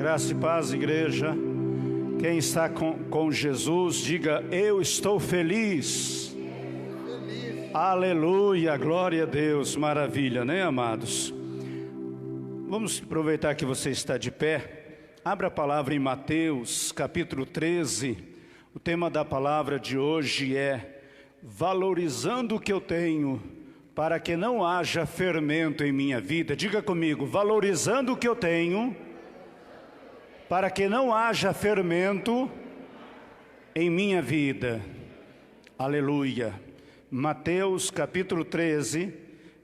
Graça e paz, igreja. Quem está com Jesus, diga: eu estou feliz. Aleluia, glória a Deus, maravilha, né, amados? Vamos aproveitar que você está de pé. Abra a palavra em Mateus, capítulo 13. O tema da palavra de hoje é valorizando o que eu tenho, para que não haja fermento em minha vida. Diga comigo: valorizando o que eu tenho, para que não haja fermento em minha vida. Aleluia. Mateus capítulo 13,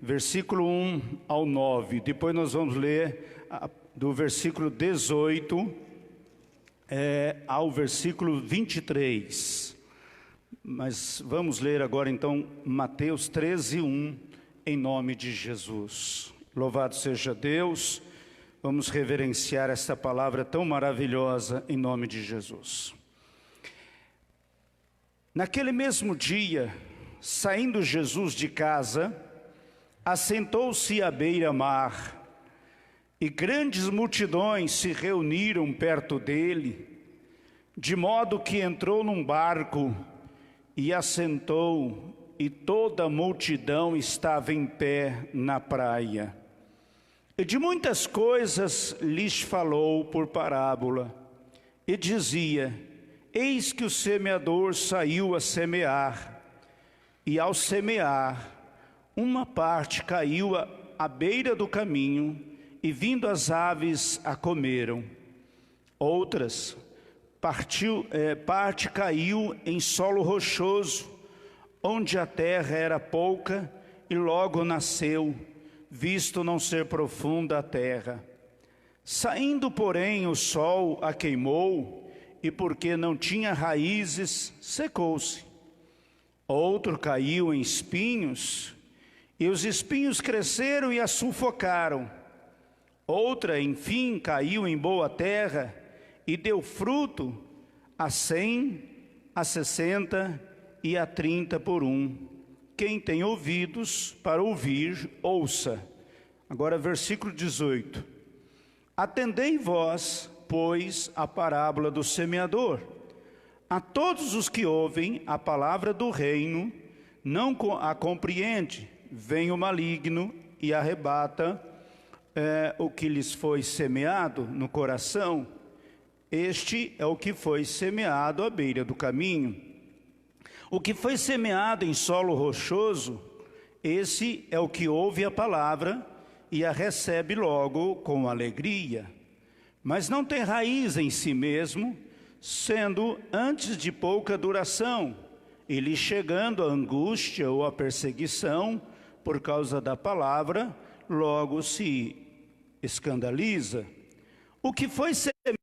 versículo 1 ao 9. Depois nós vamos ler do versículo 18 ao versículo 23. Mas vamos ler agora então Mateus 13, 1, em nome de Jesus. Louvado seja Deus. Vamos reverenciar esta palavra tão maravilhosa em nome de Jesus. Naquele mesmo dia, saindo Jesus de casa, assentou-se à beira-mar, e grandes multidões se reuniram perto dele, de modo que entrou num barco e assentou, e toda a multidão estava em pé na praia. E de muitas coisas lhes falou por parábola, e dizia: eis que o semeador saiu a semear, e ao semear, uma parte caiu à beira do caminho, e vindo as aves a comeram. Outras, parte caiu em solo rochoso, onde a terra era pouca, e logo nasceu, visto não ser profunda a terra. Saindo, porém, o sol a queimou, e porque não tinha raízes, secou-se. Outro caiu em espinhos, e os espinhos cresceram e a sufocaram. Outra, enfim, caiu em boa terra, e deu fruto a 100, a 60 e a 30 por um. Quem tem ouvidos para ouvir, ouça. Agora versículo 18. Atendei vós, pois, a parábola do semeador. A todos os que ouvem a palavra do reino, não a compreende, vem o maligno e arrebata o que lhes foi semeado no coração. Este é o que foi semeado à beira do caminho. O que foi semeado em solo rochoso, esse é o que ouve a palavra e a recebe logo com alegria, mas não tem raiz em si mesmo, sendo antes de pouca duração, e lhe chegando a angústia ou a perseguição por causa da palavra, logo se escandaliza. O que foi semeado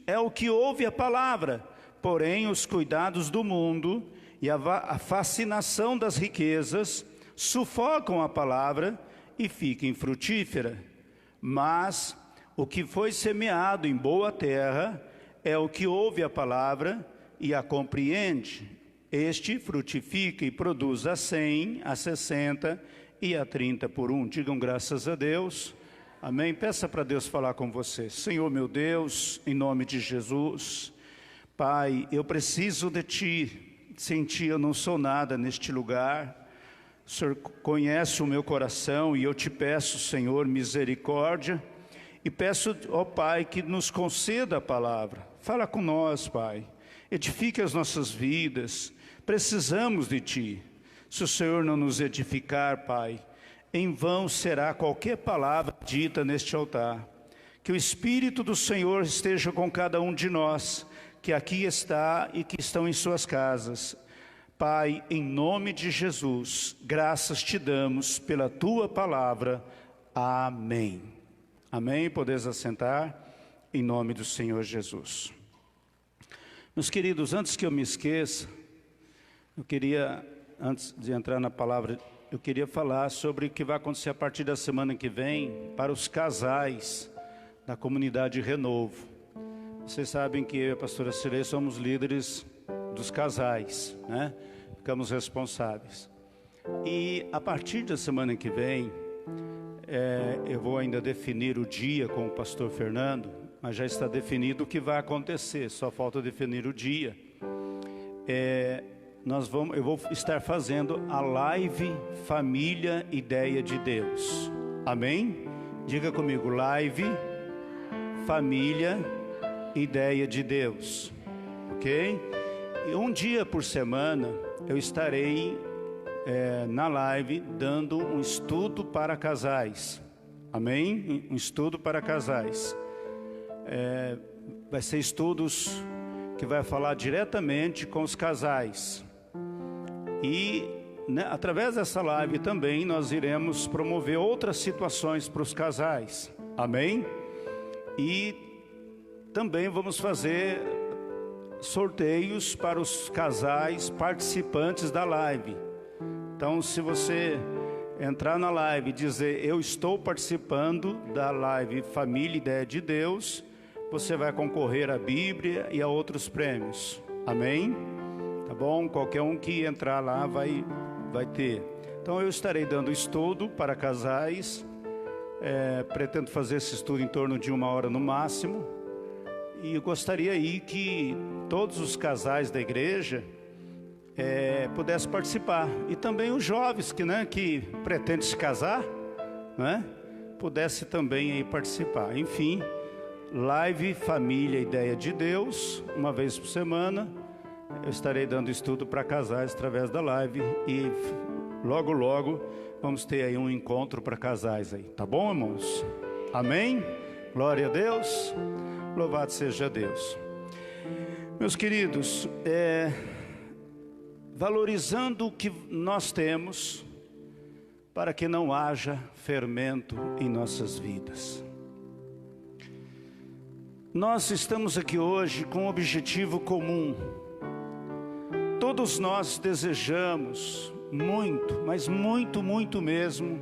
é o que ouve a palavra, porém os cuidados do mundo e a fascinação das riquezas sufocam a palavra e fica infrutífera. Mas o que foi semeado em boa terra é o que ouve a palavra e a compreende. Este frutifica e produz a 100, a 60 e a 30 por um. Digam graças a Deus. Amém. Peça para Deus falar com você. Senhor meu Deus, em nome de Jesus, Pai, eu preciso de Ti. Sem Ti eu não sou nada neste lugar. O Senhor conhece o meu coração e eu te peço, Senhor, misericórdia. E peço, ó Pai, que nos conceda a palavra. Fala com nós, Pai. Edifique as nossas vidas. Precisamos de Ti. Se o Senhor não nos edificar, Pai, em vão será qualquer palavra dita neste altar. Que o Espírito do Senhor esteja com cada um de nós, que aqui está e que estão em suas casas. Pai, em nome de Jesus, graças te damos pela Tua palavra. Amém. Amém. Podeis assentar em nome do Senhor Jesus. Meus queridos, antes que eu me esqueça, antes de entrar na palavra, eu queria falar sobre o que vai acontecer a partir da semana que vem para os casais da comunidade Renovo. Vocês sabem que eu e a pastora Cirei somos líderes dos casais, né? Ficamos responsáveis. E a partir da semana que vem, Eu vou ainda definir o dia com o pastor Fernando, mas já está definido o que vai acontecer, só falta definir o dia. Eu vou estar fazendo a live Família Ideia de Deus. Amém? Diga comigo, live Família Ideia de Deus. Ok? E um dia por semana eu estarei na live dando um estudo para casais. Amém? Um estudo para casais. Vai ser estudos que vai falar diretamente com os casais. E através dessa live também nós iremos promover outras situações para os casais. Amém? E também vamos fazer sorteios para os casais participantes da live. Então, se você entrar na live e dizer, eu estou participando da live Família Ideia de Deus, você vai concorrer à Bíblia e a outros prêmios. Amém? Tá bom? Qualquer um que entrar lá vai ter. Então, eu estarei dando estudo para casais. Pretendo fazer esse estudo em torno de 1 hora no máximo. E eu gostaria aí que todos os casais da igreja pudessem participar. E também os jovens que pretendem se casar, né, pudessem também aí participar. Enfim, live Família Ideia de Deus, uma vez por semana. Eu estarei dando estudo para casais através da live. E logo, logo, vamos ter aí um encontro para casais aí. Tá bom, irmãos? Amém? Glória a Deus. Louvado seja Deus. Meus queridos, valorizando o que nós temos, para que não haja fermento em nossas vidas. Nós estamos aqui hoje com um objetivo comum. Todos nós desejamos muito, mas muito, muito mesmo,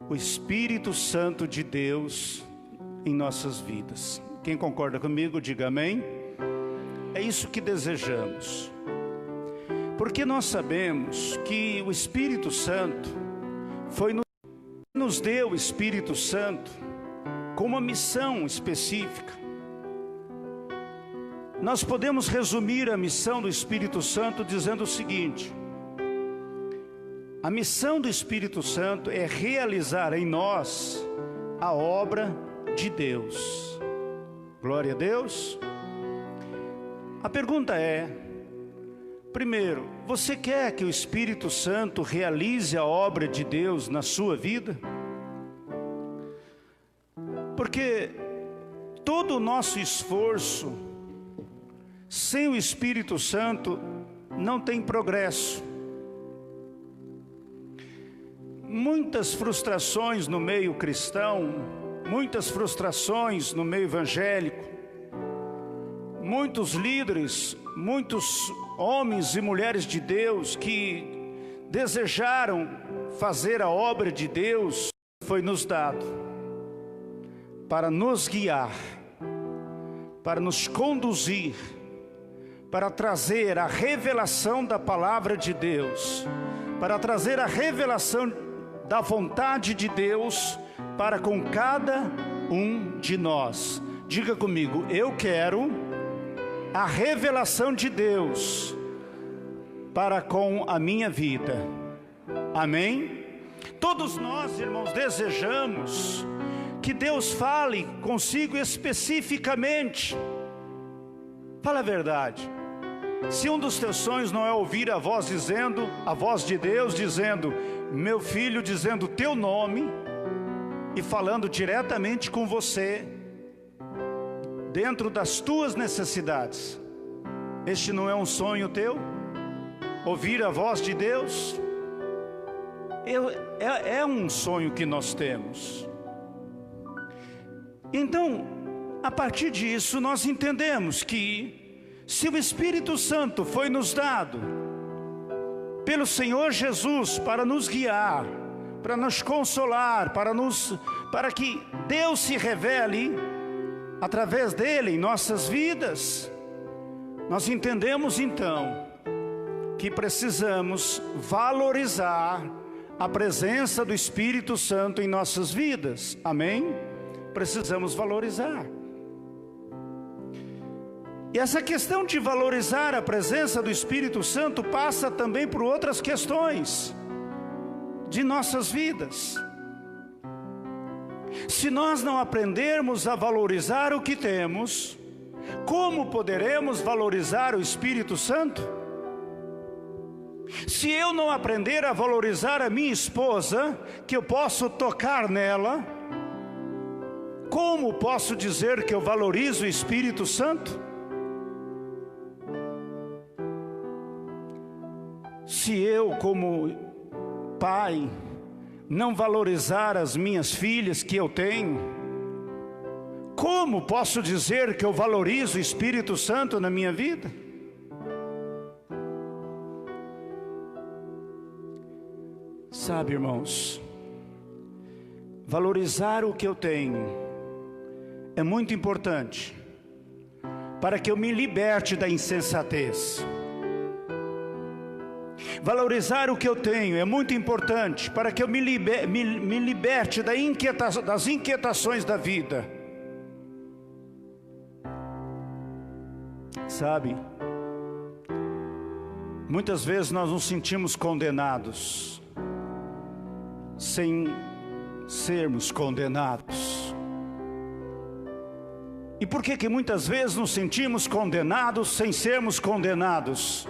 o Espírito Santo de Deus em nossas vidas. Quem concorda comigo, diga amém. É isso que desejamos. Porque nós sabemos que o Espírito Santo nos deu o Espírito Santo com uma missão específica. Nós podemos resumir a missão do Espírito Santo dizendo o seguinte: a missão do Espírito Santo é realizar em nós a obra de Deus. Glória a Deus. A pergunta é, primeiro, você quer que o Espírito Santo realize a obra de Deus na sua vida? Porque todo o nosso esforço sem o Espírito Santo não tem progresso. Muitas frustrações no meio cristão, muitas frustrações no meio evangélico, muitos líderes, muitos homens e mulheres de Deus que desejaram fazer a obra de Deus, foi nos dado para nos guiar, para nos conduzir, para trazer a revelação da palavra de Deus, para trazer a revelação da vontade de Deus para com cada um de nós. Diga comigo, eu quero a revelação de Deus para com a minha vida. Amém? Todos nós, irmãos, desejamos que Deus fale consigo especificamente. Fala a verdade. Se um dos teus sonhos não é ouvir a voz de Deus dizendo, meu filho, dizendo o teu nome e falando diretamente com você, dentro das tuas necessidades, este não é um sonho teu? Ouvir a voz de Deus? É um sonho que nós temos. Então, a partir disso, nós entendemos que se o Espírito Santo foi nos dado pelo Senhor Jesus para nos guiar, para nos consolar, para que Deus se revele através dele em nossas vidas, nós entendemos então que precisamos valorizar a presença do Espírito Santo em nossas vidas, amém? Precisamos valorizar. E essa questão de valorizar a presença do Espírito Santo passa também por outras questões de nossas vidas. Se nós não aprendermos a valorizar o que temos, como poderemos valorizar o Espírito Santo? Se eu não aprender a valorizar a minha esposa, que eu posso tocar nela, como posso dizer que eu valorizo o Espírito Santo? Se eu, como pai, não valorizar as minhas filhas que eu tenho, como posso dizer que eu valorizo o Espírito Santo na minha vida? Sabe, irmãos, valorizar o que eu tenho é muito importante para que eu me liberte da insensatez. Valorizar o que eu tenho é muito importante para que eu me liberte das inquietações da vida. Sabe, muitas vezes nós nos sentimos condenados, sem sermos condenados. E por que muitas vezes nos sentimos condenados sem sermos condenados?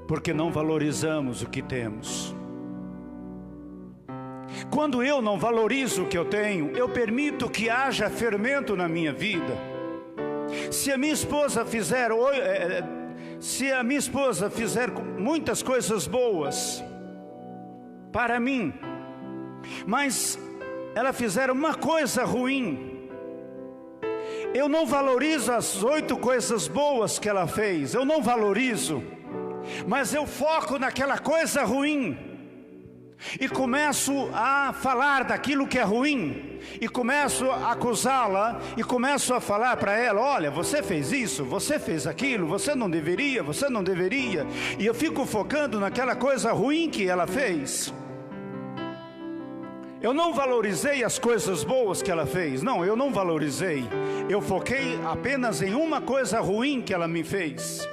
Porque não valorizamos o que temos. Quando eu não valorizo o que eu tenho, eu permito que haja fermento na minha vida. Se a minha esposa fizer muitas coisas boas para mim, mas ela fizer uma coisa ruim, eu não valorizo as 8 coisas boas que ela fez, eu não valorizo, mas eu foco naquela coisa ruim, e começo a falar daquilo que é ruim, e começo a acusá-la, e começo a falar para ela: olha, você fez isso, você fez aquilo, você não deveria, e eu fico focando naquela coisa ruim que ela fez. Eu não valorizei as coisas boas que ela fez, não, eu não valorizei, eu foquei apenas em uma coisa ruim que ela me fez.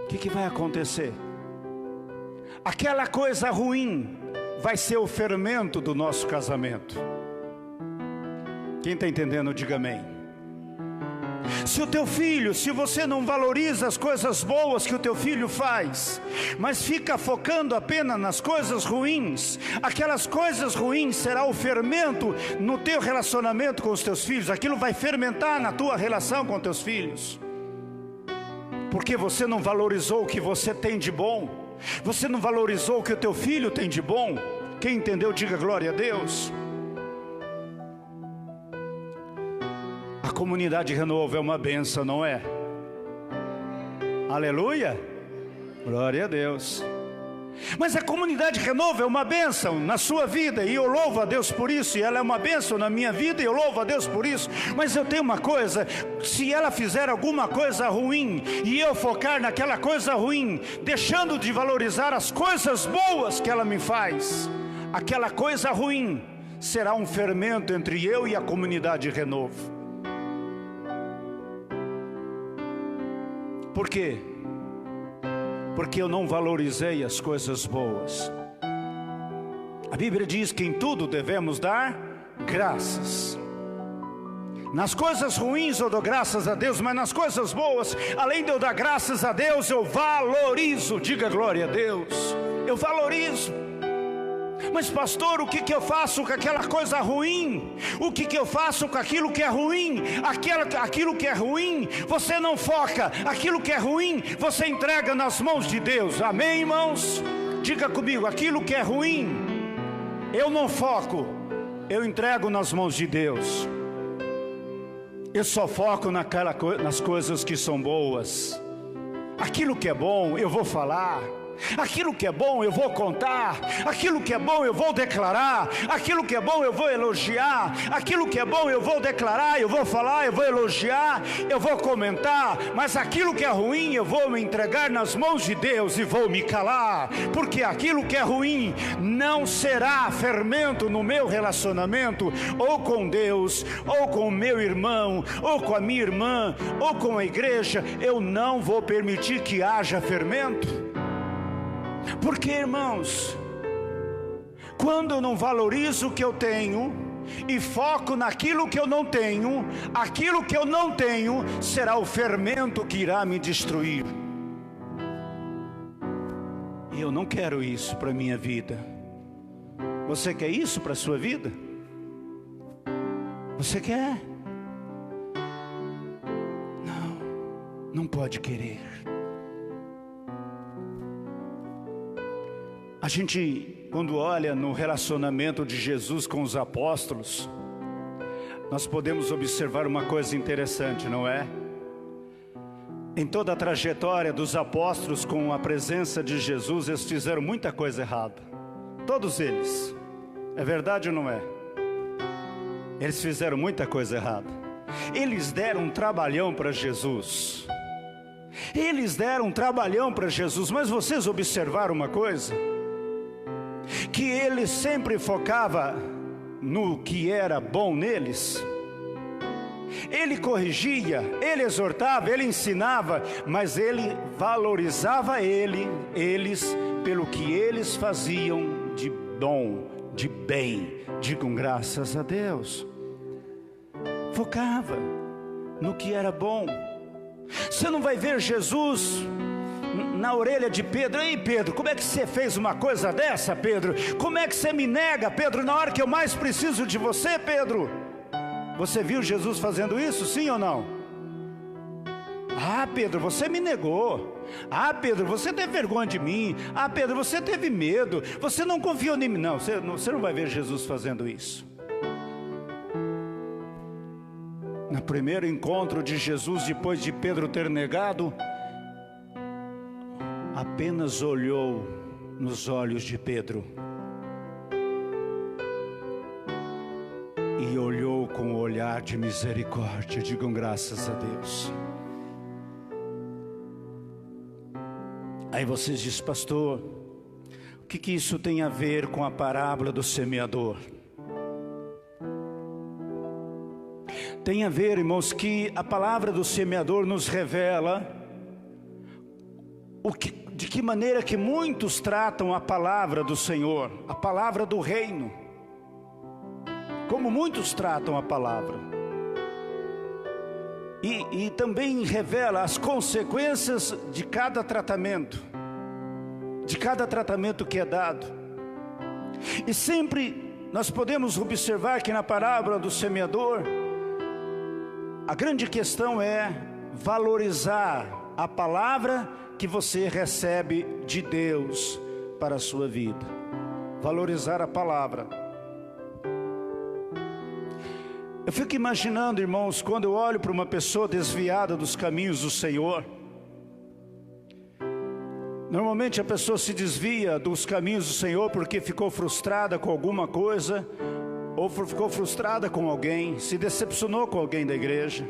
O que vai acontecer? Aquela coisa ruim vai ser o fermento do nosso casamento. Quem está entendendo, diga amém. Se o teu filho, se você não valoriza as coisas boas que o teu filho faz, mas fica focando apenas nas coisas ruins, aquelas coisas ruins será o fermento no teu relacionamento com os teus filhos. Aquilo vai fermentar na tua relação com teus filhos, porque você não valorizou o que você tem de bom. Você não valorizou o que o teu filho tem de bom. Quem entendeu, diga glória a Deus. A comunidade Renovo é uma bênção, não é? Aleluia, glória a Deus. Mas a comunidade Renovo é uma bênção na sua vida, e eu louvo a Deus por isso, e ela é uma bênção na minha vida, e eu louvo a Deus por isso. Mas eu tenho uma coisa: se ela fizer alguma coisa ruim, e eu focar naquela coisa ruim, deixando de valorizar as coisas boas que ela me faz, aquela coisa ruim será um fermento entre eu e a comunidade Renovo. Por quê? Porque eu não valorizei as coisas boas. A Bíblia diz que em tudo devemos dar graças. Nas coisas ruins eu dou graças a Deus, mas nas coisas boas, além de eu dar graças a Deus, eu valorizo. Diga glória a Deus. Eu valorizo. Mas pastor, o que eu faço com aquela coisa ruim? O que eu faço com aquilo que é ruim? Aquilo que é ruim, você não foca. Aquilo que é ruim, você entrega nas mãos de Deus. Amém, irmãos? Diga comigo: aquilo que é ruim, eu não foco, eu entrego nas mãos de Deus. Eu só foco nas coisas que são boas. Aquilo que é bom, eu vou falar. Aquilo que é bom eu vou contar, aquilo que é bom eu vou declarar, aquilo que é bom eu vou elogiar, aquilo que é bom eu vou declarar, eu vou falar, eu vou elogiar, eu vou comentar, mas aquilo que é ruim eu vou me entregar nas mãos de Deus e vou me calar, porque aquilo que é ruim não será fermento no meu relacionamento, ou com Deus, ou com o meu irmão, ou com a minha irmã, ou com a igreja. Eu não vou permitir que haja fermento. Porque, irmãos, quando eu não valorizo o que eu tenho e foco naquilo que eu não tenho, aquilo que eu não tenho será o fermento que irá me destruir. E eu não quero isso para a minha vida. Você quer isso para a sua vida? Você quer? Não pode querer. A gente, quando olha no relacionamento de Jesus com os apóstolos, nós podemos observar uma coisa interessante, não é? Em toda a trajetória dos apóstolos com a presença de Jesus, eles fizeram muita coisa errada. Todos eles. É verdade ou não é? Eles fizeram muita coisa errada. Eles deram um trabalhão para Jesus. Eles deram um trabalhão para Jesus, mas vocês observaram uma coisa? Que ele sempre focava no que era bom neles. Ele corrigia, ele exortava, ele ensinava, mas ele valorizava eles pelo que eles faziam de bom, de bem. Digam graças a Deus. Focava no que era bom. Você não vai ver Jesus na orelha de Pedro: ei Pedro, como é que você fez uma coisa dessa, Pedro? Como é que você me nega, Pedro, na hora que eu mais preciso de você, Pedro? Você viu Jesus fazendo isso, sim ou não? Ah, Pedro, você me negou. Ah, Pedro, você teve vergonha de mim. Ah, Pedro, você teve medo. Você não confiou em mim. Não, você não vai ver Jesus fazendo isso. No primeiro encontro de Jesus, depois de Pedro ter negado, apenas olhou nos olhos de Pedro e olhou com o olhar de misericórdia. Digam graças a Deus. Aí vocês dizem: pastor, o que isso tem a ver com a parábola do semeador? Tem a ver, irmãos, que a palavra do semeador nos revela de que maneira que muitos tratam a palavra do Senhor, a palavra do reino, como muitos tratam a palavra, e também revela as consequências de cada tratamento que é dado. E sempre nós podemos observar que na parábola do semeador, a grande questão é valorizar a palavra que você recebe de Deus para a sua vida. Valorizar a palavra. Eu fico imaginando, irmãos, quando eu olho para uma pessoa desviada dos caminhos do Senhor. Normalmente a pessoa se desvia dos caminhos do Senhor porque ficou frustrada com alguma coisa, ou ficou frustrada com alguém, se decepcionou com alguém da igreja,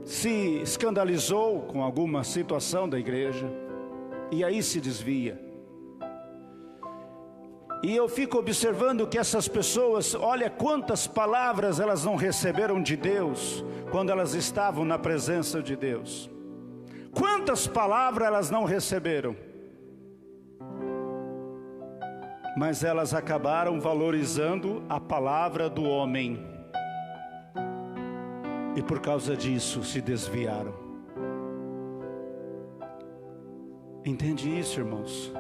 se escandalizou com alguma situação da igreja, e aí se desvia. E eu fico observando que essas pessoas, olha quantas palavras elas não receberam de Deus quando elas estavam na presença de Deus. Quantas palavras elas não receberam, mas elas acabaram valorizando a palavra do homem, e por causa disso se desviaram. Entende isso, irmãos?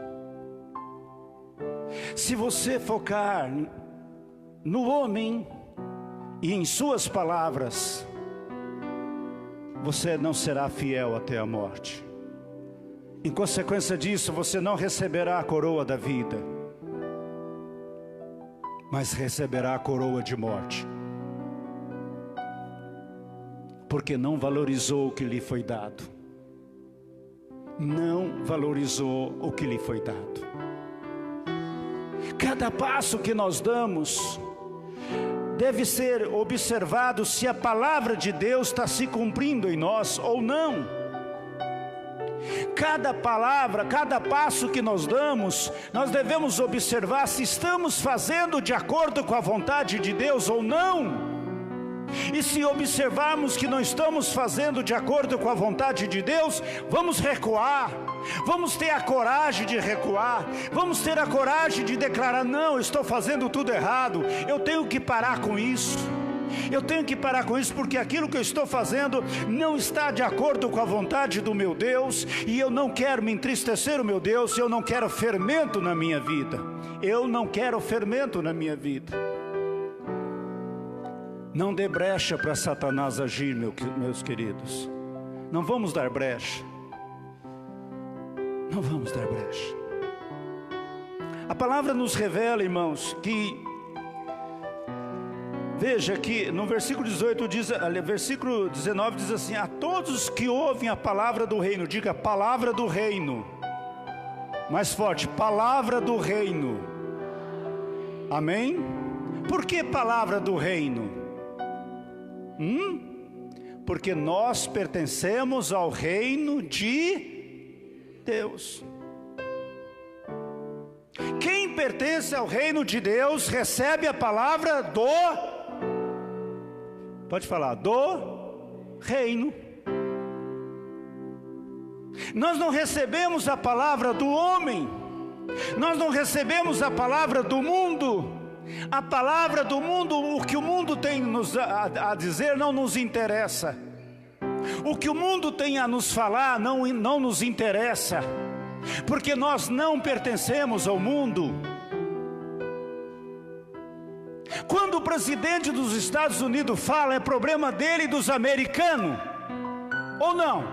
Se você focar no homem e em suas palavras, você não será fiel até a morte. Em consequência disso, você não receberá a coroa da vida, mas receberá a coroa de morte, porque não valorizou o que lhe foi dado, não valorizou o que lhe foi dado. Cada passo que nós damos deve ser observado se a palavra de Deus está se cumprindo em nós ou não. Cada palavra, cada passo que nós damos, nós devemos observar se estamos fazendo de acordo com a vontade de Deus ou não. E se observarmos que não estamos fazendo de acordo com a vontade de Deus, vamos recuar, vamos ter a coragem de recuar, vamos ter a coragem de declarar: não, eu estou fazendo tudo errado, eu tenho que parar com isso. Eu tenho que parar com isso, porque aquilo que eu estou fazendo não está de acordo com a vontade do meu Deus, e eu não quero me entristecer o meu Deus, eu não quero fermento na minha vida. Eu não quero fermento na minha vida. Não dê brecha para Satanás agir, meus queridos. Não vamos dar brecha. Não vamos dar brecha. A palavra nos revela, irmãos, que... Veja que no versículo 18 diz, versículo 19 diz assim: a todos que ouvem a palavra do reino, diga palavra do reino. Mais forte, palavra do reino. Amém? Por que palavra do reino? Porque nós pertencemos ao reino de Deus. Quem pertence ao reino de Deus recebe a palavra do... Pode falar, do reino. Nós não recebemos a palavra do homem. Nós não recebemos a palavra do mundo. A palavra do mundo, o que o mundo tem a dizer não nos interessa. O que o mundo tem a nos falar não nos interessa. Porque nós não pertencemos ao mundo. Quando o presidente dos Estados Unidos fala, é problema dele e dos americanos, ou não?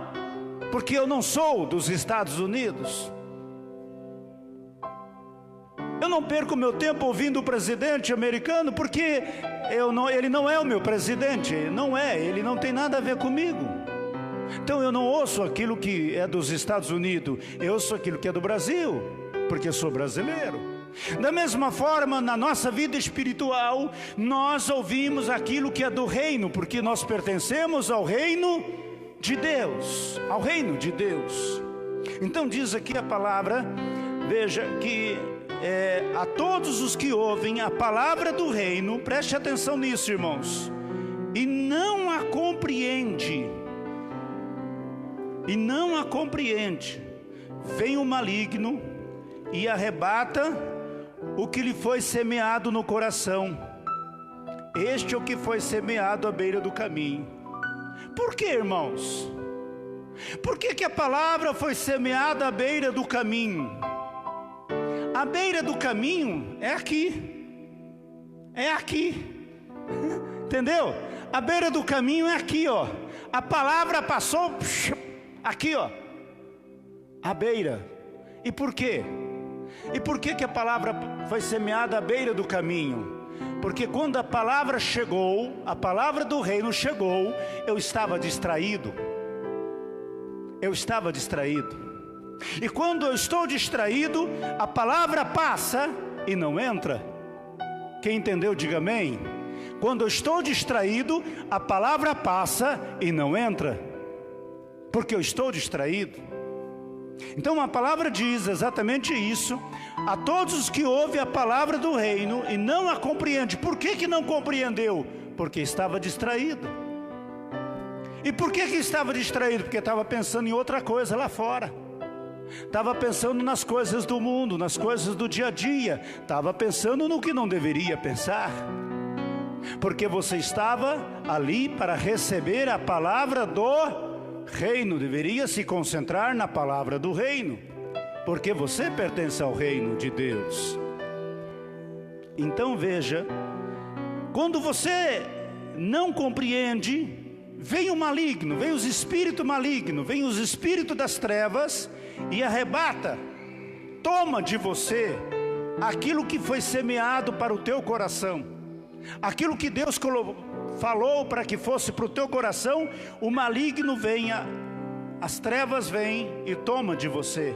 Porque eu não sou dos Estados Unidos. Eu não perco meu tempo ouvindo o presidente americano, porque ele não é o meu presidente. Ele não tem nada a ver comigo. Então eu não ouço aquilo que é dos Estados Unidos, eu ouço aquilo que é do Brasil, porque eu sou brasileiro. Da mesma forma, na nossa vida espiritual, nós ouvimos aquilo que é do reino, porque nós pertencemos ao reino de Deus, ao reino de Deus. Então diz aqui a palavra, veja que a todos os que ouvem a palavra do reino, preste atenção nisso, irmãos, e não a compreende, vem o maligno e arrebata o que lhe foi semeado no coração. Este é o que foi semeado à beira do caminho. Por que, irmãos? Por que a palavra foi semeada à beira do caminho? A beira do caminho é aqui. É aqui. Entendeu? A beira do caminho é aqui, ó. A palavra passou aqui, ó. A beira. E por quê? E por que a palavra foi semeada à beira do caminho? Porque quando a palavra chegou, a palavra do reino chegou, eu estava distraído. E quando eu estou distraído, a palavra passa e não entra. Quem entendeu, diga amém. Quando eu estou distraído, a palavra passa e não entra, porque eu estou distraído. Então a palavra diz exatamente isso: a todos os que ouvem a palavra do reino e não a compreendem. Por que não compreendeu? Porque estava distraído. E por que estava distraído? Porque estava pensando em outra coisa lá fora. Estava pensando nas coisas do mundo, nas coisas do dia a dia. Estava pensando no que não deveria pensar. Porque você estava ali para receber a palavra do reino, deveria se concentrar na palavra do reino, porque você pertence ao reino de Deus. Então veja, quando você não compreende, vem o maligno, vem os espíritos malignos, vem os espíritos das trevas e arrebata, toma de você aquilo que foi semeado para o teu coração, aquilo que Deus falou para que fosse para o teu coração. O maligno venha as trevas vêm e tomam de você.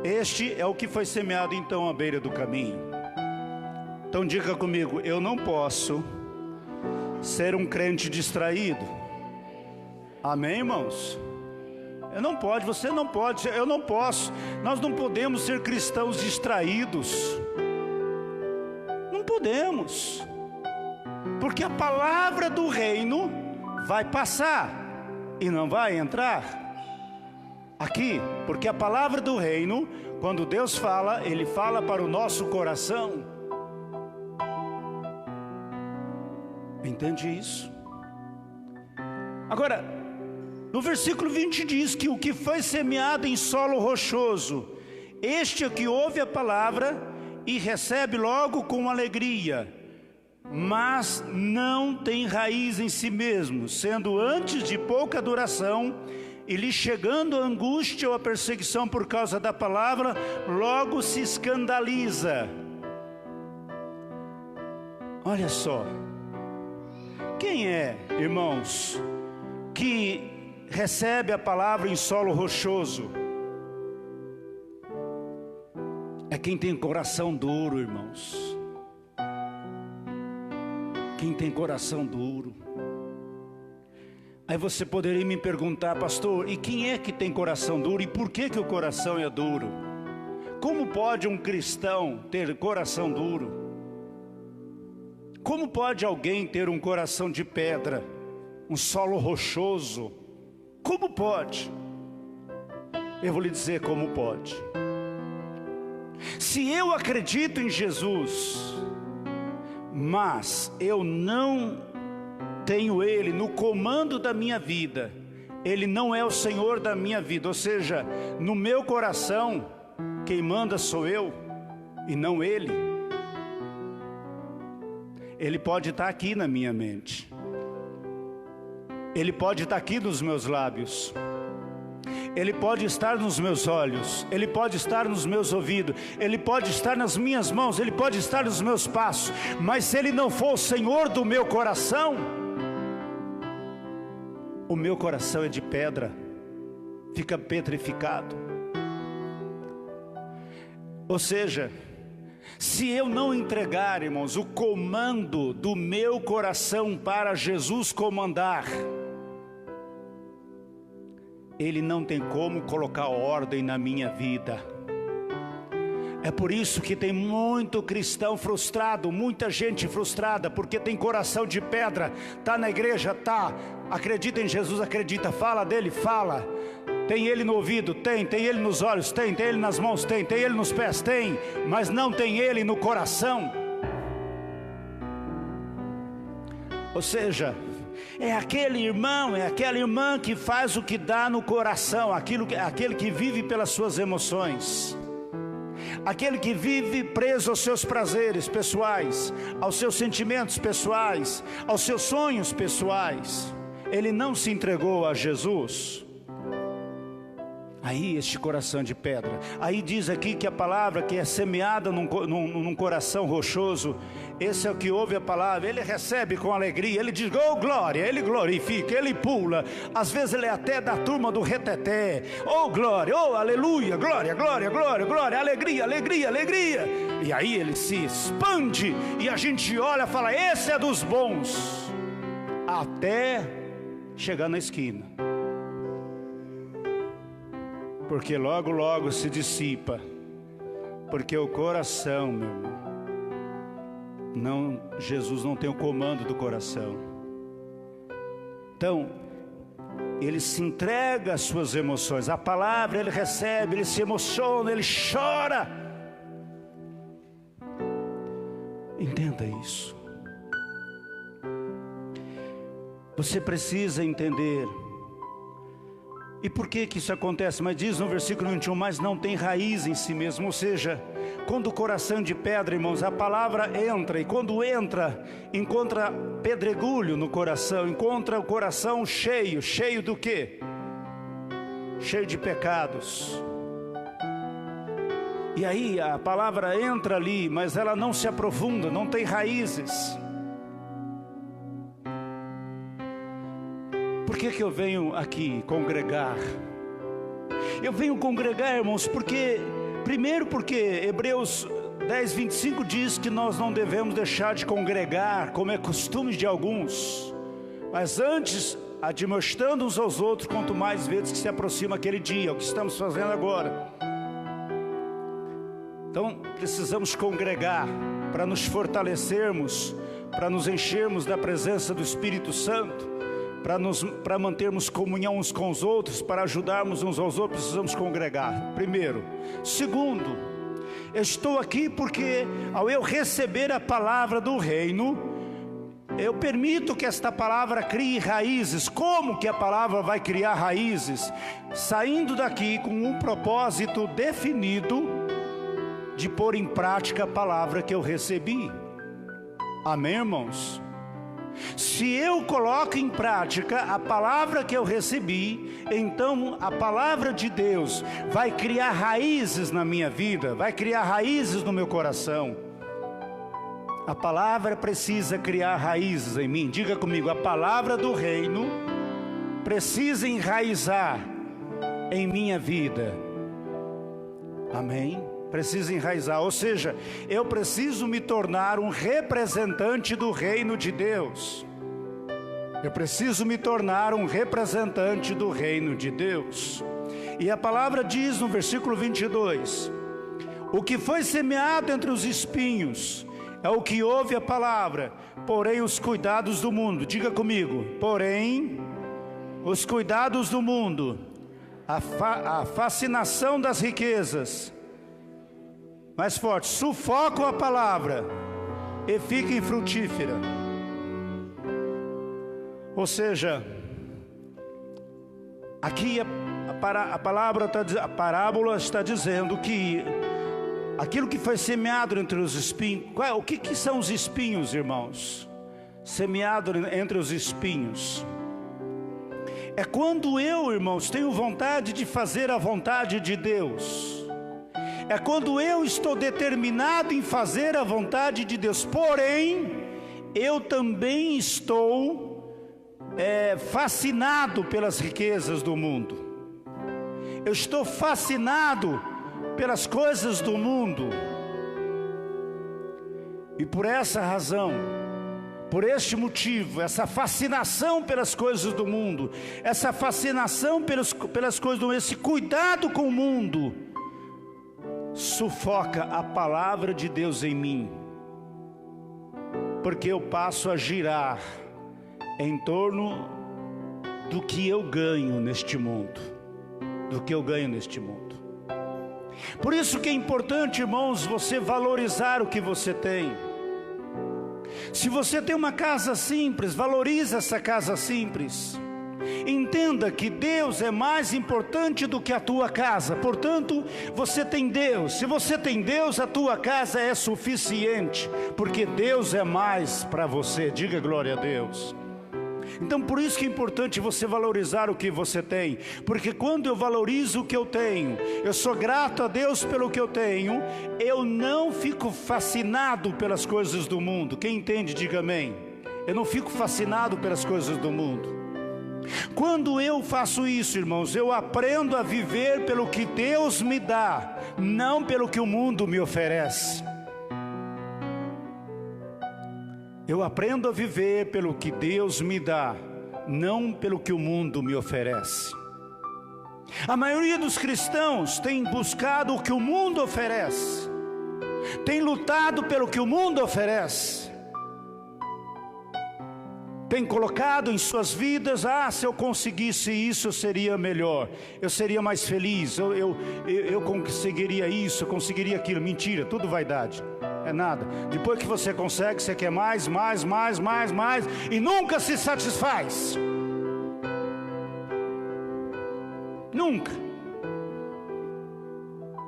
Este é o que foi semeado então à beira do caminho. Então diga comigo: eu não posso ser um crente distraído. Amém, irmãos? Eu não pode, você não pode, eu não posso. Nós não podemos ser cristãos distraídos. Não podemos. Porque a palavra do reino vai passar e não vai entrar aqui. Porque a palavra do reino, quando Deus fala, Ele fala para o nosso coração. Entende isso? Agora, no versículo 20 diz que o que foi semeado em solo rochoso, este é que ouve a palavra e recebe logo com alegria, mas não tem raiz em si mesmo, sendo antes de pouca duração, e lhe chegando a angústia ou a perseguição por causa da palavra, logo se escandaliza. Olha só, quem é, irmãos, que recebe a palavra em solo rochoso? É quem tem coração duro, irmãos. Quem tem coração duro. Aí você poderia me perguntar: pastor, e quem é que tem coração duro? E por que o coração é duro? Como pode um cristão ter coração duro? Como pode alguém ter um coração de pedra, um solo rochoso? Como pode? Eu vou lhe dizer como pode. Se eu acredito em Jesus, mas eu não tenho Ele no comando da minha vida, Ele não é o Senhor da minha vida, ou seja, no meu coração, quem manda sou eu e não Ele. Ele pode estar aqui na minha mente, Ele pode estar aqui nos meus lábios, Ele pode estar nos meus olhos, Ele pode estar nos meus ouvidos, Ele pode estar nas minhas mãos, Ele pode estar nos meus passos, mas se Ele não for o Senhor do meu coração, o meu coração é de pedra, fica petrificado. Ou seja, se eu não entregar, irmãos, o comando do meu coração para Jesus comandar, Ele não tem como colocar ordem na minha vida. É por isso que tem muito cristão frustrado, muita gente frustrada, porque tem coração de pedra. Está na igreja, está. Acredita em Jesus, acredita. Fala dele, fala. Tem Ele no ouvido, tem Ele nos olhos, tem Ele nas mãos, tem Ele nos pés, tem. Mas não tem Ele no coração. Ou seja, é aquele irmão, é aquela irmã que faz o que dá no coração, aquele que vive pelas suas emoções, aquele que vive preso aos seus prazeres pessoais, aos seus sentimentos pessoais, aos seus sonhos pessoais. Ele não se entregou a Jesus. Aí este coração de pedra. Aí diz aqui que a palavra que é semeada num coração rochoso, esse é o que ouve a palavra, ele recebe com alegria, ele diz, oh glória, ele glorifica, ele pula, às vezes ele é até da turma do reteté, oh glória, oh aleluia, glória, glória, glória, glória, alegria, alegria, alegria. E aí ele se expande e a gente olha e fala, esse é dos bons, até chegar na esquina. Porque logo, logo se dissipa. Porque o coração, meu irmão, Jesus não tem o comando do coração. Então, ele se entrega às suas emoções. A palavra ele recebe, ele se emociona, ele chora. Entenda isso. Você precisa entender. E por que isso acontece? Mas diz no versículo 21, mas não tem raiz em si mesmo. Ou seja, quando o coração de pedra, irmãos, a palavra entra, e quando entra, encontra pedregulho no coração, encontra o coração cheio. Cheio do quê? Cheio de pecados. E aí a palavra entra ali, mas ela não se aprofunda, não tem raízes. Por que eu venho aqui congregar? Eu venho congregar, irmãos, primeiro porque Hebreus 10, 25 diz que nós não devemos deixar de congregar, como é costume de alguns, mas antes admoestando uns aos outros, quanto mais vezes que se aproxima aquele dia, o que estamos fazendo agora. Então precisamos congregar para nos fortalecermos, para nos enchermos da presença do Espírito Santo, para mantermos comunhão uns com os outros, para ajudarmos uns aos outros, precisamos congregar, primeiro. Segundo, eu estou aqui porque ao eu receber a palavra do reino, eu permito que esta palavra crie raízes. Como que a palavra vai criar raízes? Saindo daqui com um propósito definido de pôr em prática a palavra que eu recebi. Amém, irmãos? Se eu coloco em prática a palavra que eu recebi, então a palavra de Deus vai criar raízes na minha vida, vai criar raízes no meu coração. A palavra precisa criar raízes em mim. Diga comigo, a palavra do reino precisa enraizar em minha vida. Amém? Precisa enraizar, ou seja, eu preciso me tornar um representante do reino de Deus. Eu preciso me tornar um representante do reino de Deus. E a palavra diz no versículo 22, o que foi semeado entre os espinhos é o que ouve a palavra, porém os cuidados do mundo, diga comigo, porém os cuidados do mundo, a fascinação das riquezas, mais forte, sufocam a palavra e fica infrutífera. Ou seja, aqui a parábola está dizendo que aquilo que foi semeado entre os espinhos, o que são os espinhos, irmãos? Semeado entre os espinhos é quando eu, irmãos, tenho vontade de fazer a vontade de Deus. É quando eu estou determinado em fazer a vontade de Deus, porém, eu também estou fascinado pelas riquezas do mundo. Eu estou fascinado pelas coisas do mundo. E por essa razão, por este motivo, essa fascinação pelas coisas do mundo, essa fascinação pelas coisas do mundo, esse cuidado com o mundo, sufoca a palavra de Deus em mim, porque eu passo a girar em torno do que eu ganho neste mundo, Por isso que é importante, irmãos, você valorizar o que você tem. Se você tem uma casa simples, valorize essa casa simples. Entenda que Deus é mais importante do que a tua casa. Portanto, você tem Deus. Se você tem Deus, a tua casa é suficiente, porque Deus é mais para você. Diga glória a Deus. Então por isso que é importante você valorizar o que você tem, porque quando eu valorizo o que eu tenho, eu sou grato a Deus pelo que eu tenho, eu não fico fascinado pelas coisas do mundo. Quem entende, diga amém. Eu não fico fascinado pelas coisas do mundo. Quando eu faço isso, irmãos, eu aprendo a viver pelo que Deus me dá, não pelo que o mundo me oferece. Eu aprendo a viver pelo que Deus me dá, não pelo que o mundo me oferece. A maioria dos cristãos tem buscado o que o mundo oferece, tem lutado pelo que o mundo oferece, tem colocado em suas vidas, se eu conseguisse isso eu seria melhor, eu seria mais feliz, eu conseguiria isso, eu conseguiria aquilo. Mentira, tudo vaidade, é nada. Depois que você consegue, você quer mais, e nunca se satisfaz. Nunca.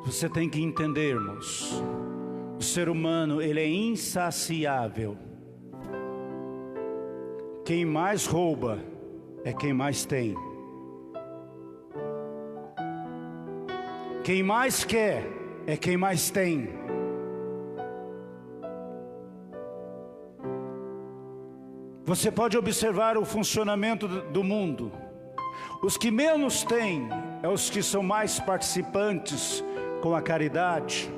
Você tem que entender, irmãos, o ser humano, ele é insaciável. Quem mais rouba é quem mais tem. Quem mais quer é quem mais tem. Você pode observar o funcionamento do mundo. Os que menos têm é os que são mais participantes com a caridade,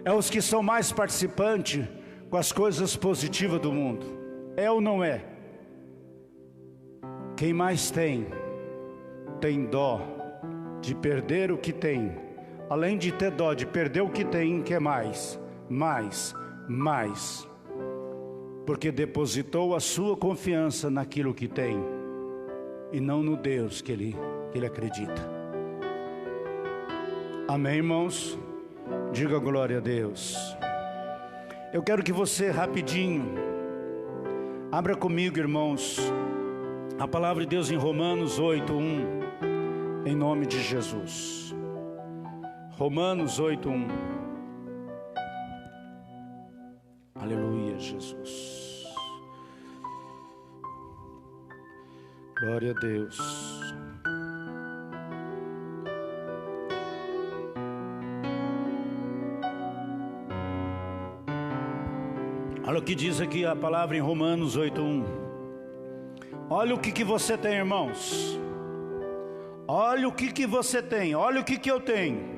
é os que são mais participantes com as coisas positivas do mundo. É ou não é? Quem mais tem dó de perder o que tem, além de ter dó de perder o que tem, quer mais, porque depositou a sua confiança naquilo que tem e não no Deus que ele acredita. Amém, irmãos? Diga glória a Deus. Eu quero que você rapidinho abra comigo, irmãos, a palavra de Deus em Romanos 8:1, em nome de Jesus. Romanos 8:1. Aleluia, Jesus. Glória a Deus. Olha o que diz aqui a palavra em Romanos 8:1. Olha o que você tem, irmãos. Olha o que você tem. Olha o que eu tenho.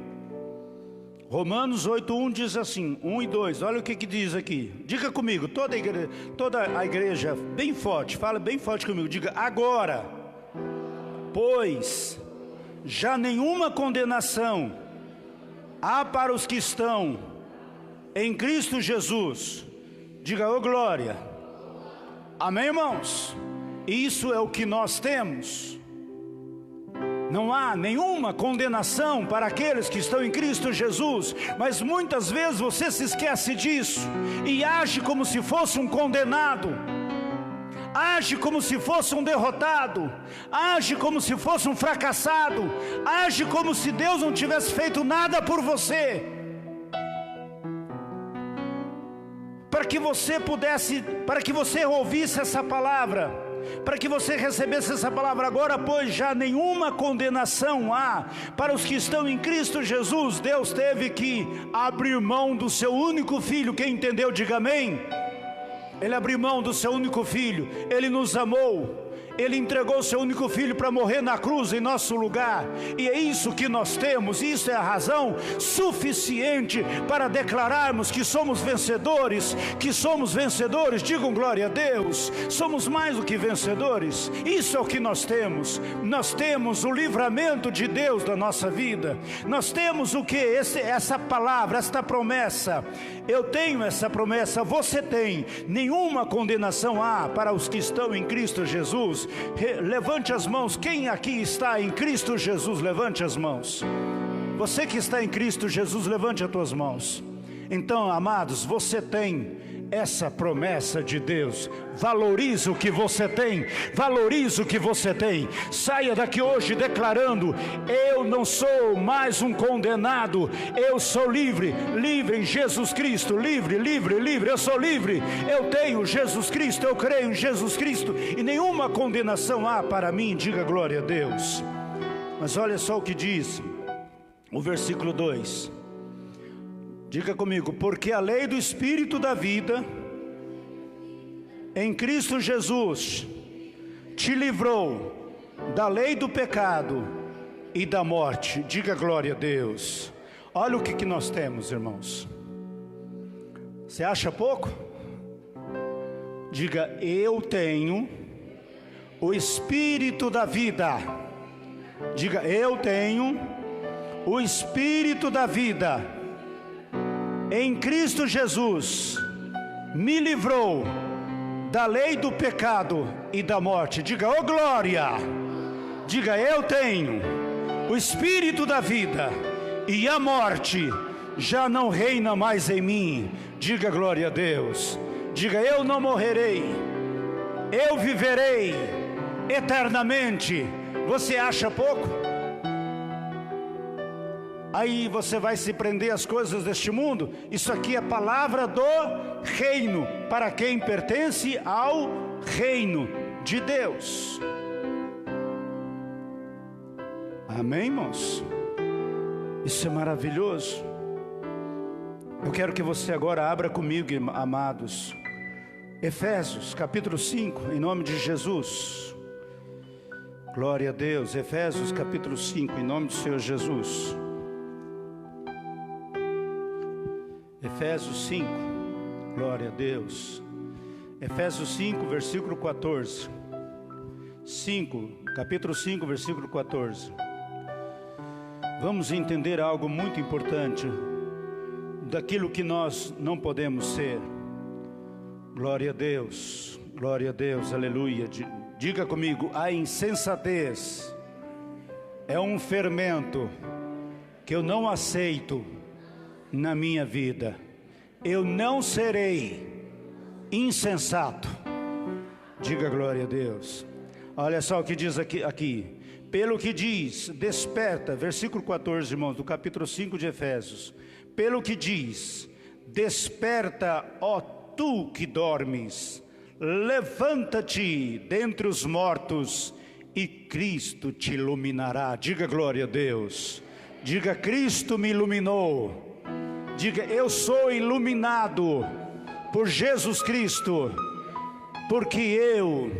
Romanos 8:1 diz assim, 1 e 2, olha o que diz aqui. Diga comigo, toda a igreja, bem forte, fala bem forte comigo. Diga, agora, pois, já nenhuma condenação há para os que estão em Cristo Jesus. Diga, ô glória. Amém, irmãos? Isso é o que nós temos. Não há nenhuma condenação para aqueles que estão em Cristo Jesus, mas muitas vezes você se esquece disso e age como se fosse um condenado, age como se fosse um derrotado, age como se fosse um fracassado, age como se Deus não tivesse feito nada por você. Para que você ouvisse essa palavra, para que você recebesse essa palavra agora, pois já nenhuma condenação há para os que estão em Cristo Jesus. Deus teve que abrir mão do seu único filho. Quem entendeu, diga amém. Ele abriu mão do seu único filho. Ele nos amou. Ele entregou o seu único filho para morrer na cruz em nosso lugar. E é isso que nós temos. Isso é a razão suficiente para declararmos que somos vencedores. Que somos vencedores, digam glória a Deus. Somos mais do que vencedores. Isso é o que nós temos. Nós temos o livramento de Deus da nossa vida. Nós temos o que? Essa palavra, esta promessa. Eu tenho essa promessa, você tem. Nenhuma condenação há para os que estão em Cristo Jesus. Levante as mãos. Quem aqui está em Cristo Jesus? Levante as mãos. Você que está em Cristo Jesus, levante as tuas mãos. Então, amados, você tem essa promessa de Deus. Valorize o que você tem. Valorize o que você tem. Saia daqui hoje declarando: eu não sou mais um condenado. Eu sou livre. Livre em Jesus Cristo. Livre, livre, livre. Eu sou livre. Eu tenho Jesus Cristo. Eu creio em Jesus Cristo. E nenhuma condenação há para mim. Diga glória a Deus. Mas olha só o que diz o versículo 2. Diga comigo: porque a lei do Espírito da vida em Cristo Jesus te livrou da lei do pecado e da morte. Diga glória a Deus. Olha o que nós temos, irmãos. Você acha pouco? Diga: eu tenho o Espírito da vida. Diga: eu tenho o Espírito da vida em Cristo Jesus, me livrou da lei do pecado e da morte. Diga: oh glória. Diga: eu tenho o Espírito da vida e a morte já não reina mais em mim. Diga glória a Deus. Diga: eu não morrerei, eu viverei eternamente. Você acha pouco? Aí você vai se prender às coisas deste mundo. Isso aqui é palavra do reino, para quem pertence ao reino de Deus. Amém, irmãos? Isso é maravilhoso. Eu quero que você agora abra comigo, amados, Efésios capítulo 5, em nome de Jesus. Glória a Deus. Efésios capítulo 5, em nome do Senhor Jesus. Efésios 5, glória a Deus. Efésios 5, versículo 14. Capítulo 5, versículo 14. Vamos entender algo muito importante daquilo que nós não podemos ser. Glória a Deus, aleluia. Diga comigo: a insensatez é um fermento que eu não aceito na minha vida. Eu não serei insensato. Diga glória a Deus. Olha só o que diz aqui. Pelo que diz, desperta, versículo 14, irmãos, do capítulo 5 de Efésios. Pelo que diz, desperta, ó tu que dormes, levanta-te dentre os mortos e Cristo te iluminará. Diga glória a Deus. Diga: Cristo me iluminou. Diga: eu sou iluminado por Jesus Cristo, porque eu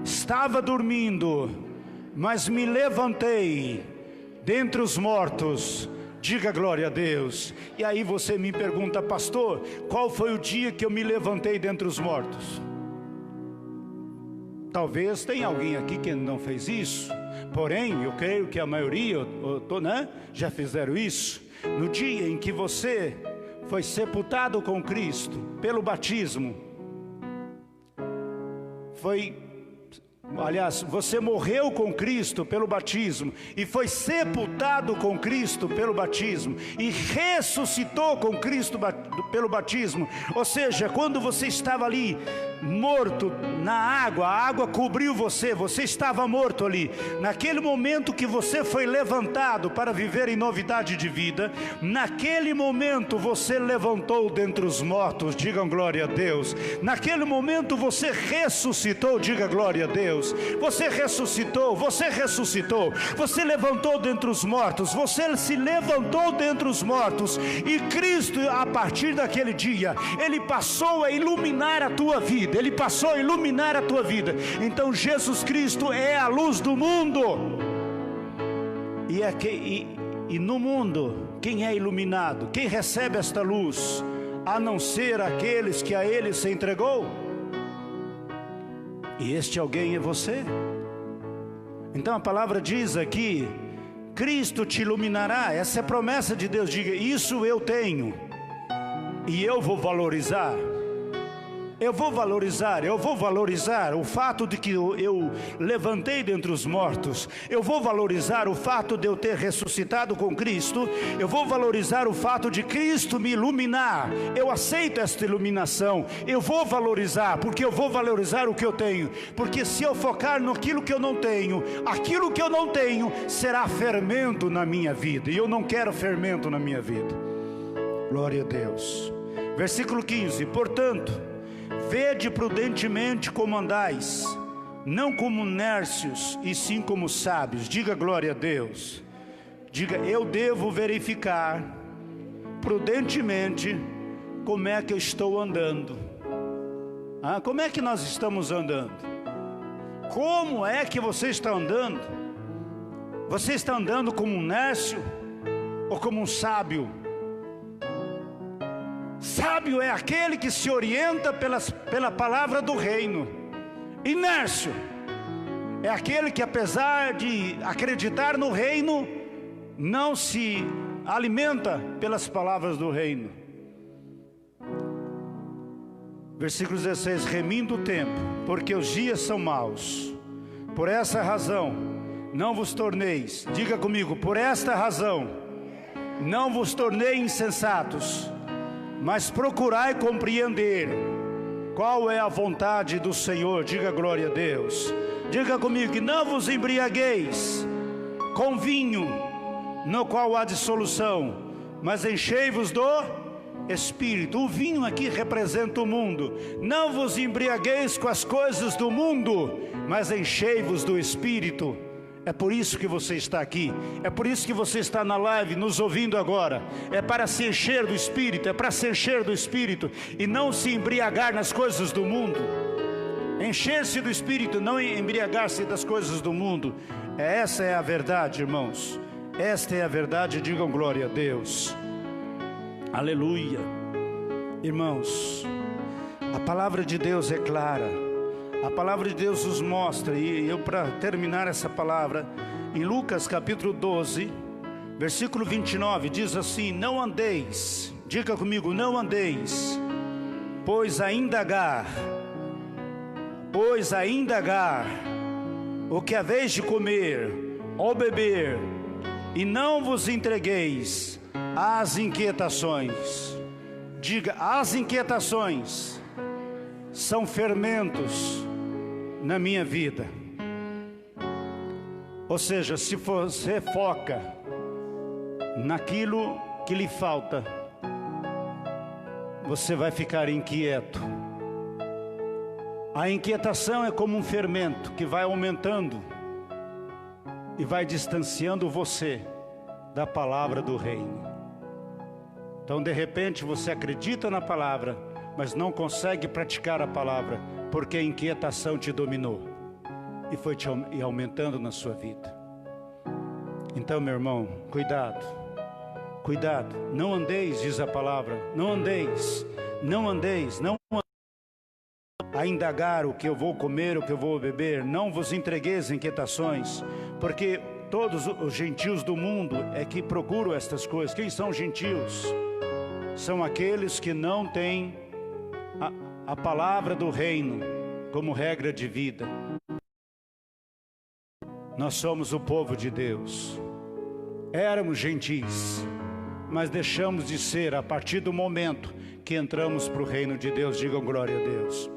estava dormindo, mas me levantei dentre os mortos. Diga glória a Deus. E aí você me pergunta: pastor, qual foi o dia que eu me levantei dentre os mortos? Talvez tenha alguém aqui que não fez isso, porém eu creio que a maioria já fizeram isso. No dia em que você foi sepultado com Cristo pelo batismo, você morreu com Cristo pelo batismo e foi sepultado com Cristo pelo batismo e ressuscitou com Cristo pelo batismo. Ou seja, quando você estava ali morto na água, a água cobriu você, você estava morto ali. Naquele momento que você foi levantado para viver em novidade de vida, naquele momento você levantou dentre os mortos. Digam glória a Deus. Naquele momento você ressuscitou. Diga glória a Deus. Você ressuscitou, você levantou dentre os mortos, você se levantou dentre os mortos, e Cristo, a partir daquele dia, Ele passou a iluminar a tua vida, Ele passou a iluminar a tua vida. Então Jesus Cristo é a luz do mundo, e no mundo, quem é iluminado, quem recebe esta luz, a não ser aqueles que a Ele se entregou? E este alguém é você. Então a palavra diz aqui: Cristo te iluminará. Essa é a promessa de Deus. Diga: isso eu tenho, e eu vou valorizar. Eu vou valorizar o fato de que eu levantei dentre os mortos. Eu vou valorizar o fato de eu ter ressuscitado com Cristo. Eu vou valorizar o fato de Cristo me iluminar. Eu aceito esta iluminação. Eu vou valorizar, porque eu vou valorizar o que eu tenho. Porque se eu focar naquilo que eu não tenho, aquilo que eu não tenho será fermento na minha vida, e eu não quero fermento na minha vida. Glória a Deus. Versículo 15: portanto, vede prudentemente como andais, não como nércios, e sim como sábios. Diga glória a Deus. Diga: eu devo verificar prudentemente como é que eu estou andando. Como é que nós estamos andando? Como é que você está andando? Você está andando como um nércio ou como um sábio? Sábio é aquele que se orienta pela palavra do reino. Inércio é aquele que, apesar de acreditar no reino, não se alimenta pelas palavras do reino. Versículo 16: remindo o tempo, porque os dias são maus. Por essa razão não vos torneis, diga comigo, por esta razão não vos tornei insensatos, mas procurai compreender qual é a vontade do Senhor. Diga glória a Deus. Diga comigo: que não vos embriagueis com vinho, no qual há dissolução, mas enchei-vos do Espírito. O vinho aqui representa o mundo. Não vos embriagueis com as coisas do mundo, mas enchei-vos do Espírito. É por isso que você está aqui, é por isso que você está na live nos ouvindo agora. É para se encher do Espírito, é para se encher do Espírito e não se embriagar nas coisas do mundo. Encher-se do Espírito, não embriagar-se das coisas do mundo. Essa é a verdade, irmãos. Esta é a verdade, digam glória a Deus. Aleluia. Irmãos, a palavra de Deus é clara. A palavra de Deus nos mostra, e eu, para terminar essa palavra, em Lucas capítulo 12, versículo 29, diz assim: não andeis, diga comigo, não andeis, pois a indagar o que haveis de comer ou beber, e não vos entregueis às inquietações. Diga, as inquietações são fermentos na minha vida. Ou seja, se você foca naquilo que lhe falta, você vai ficar inquieto. A inquietação é como um fermento que vai aumentando e vai distanciando você da palavra do reino. Então, de repente, você acredita na palavra, mas não consegue praticar a palavra, porque a inquietação te dominou e foi te aumentando na sua vida. Então, meu irmão, cuidado, cuidado, não andeis, diz a palavra, não andeis a indagar o que eu vou comer, o que eu vou beber, não vos entregueis inquietações, porque todos os gentios do mundo é que procuram estas coisas. Quem são gentios? São aqueles que não têm a palavra do reino como regra de vida. Nós somos o povo de Deus. Éramos gentis, mas deixamos de ser a partir do momento que entramos para o reino de Deus. Digam glória a Deus.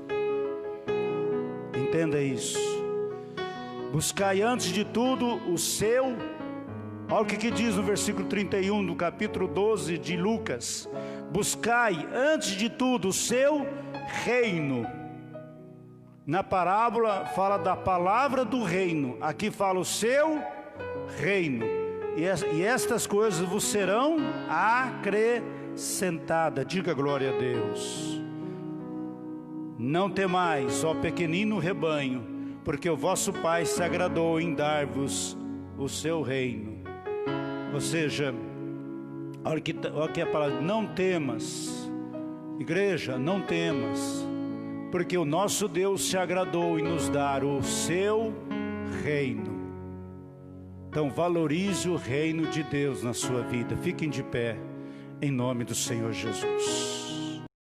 Entenda isso. Buscai antes de tudo o seu. Olha o que diz no versículo 31 do capítulo 12 de Lucas: buscai antes de tudo o seu reino. Na parábola fala da palavra do reino, aqui fala o seu reino, e estas coisas vos serão acrescentadas. Diga glória a Deus. Não temais, ó pequenino rebanho, porque o vosso Pai se agradou em dar-vos o seu reino. Ou seja, olha que a palavra, não temas, igreja, não temas, porque o nosso Deus se agradou em nos dar o seu reino. Então valorize o reino de Deus na sua vida. Fiquem de pé, em nome do Senhor Jesus.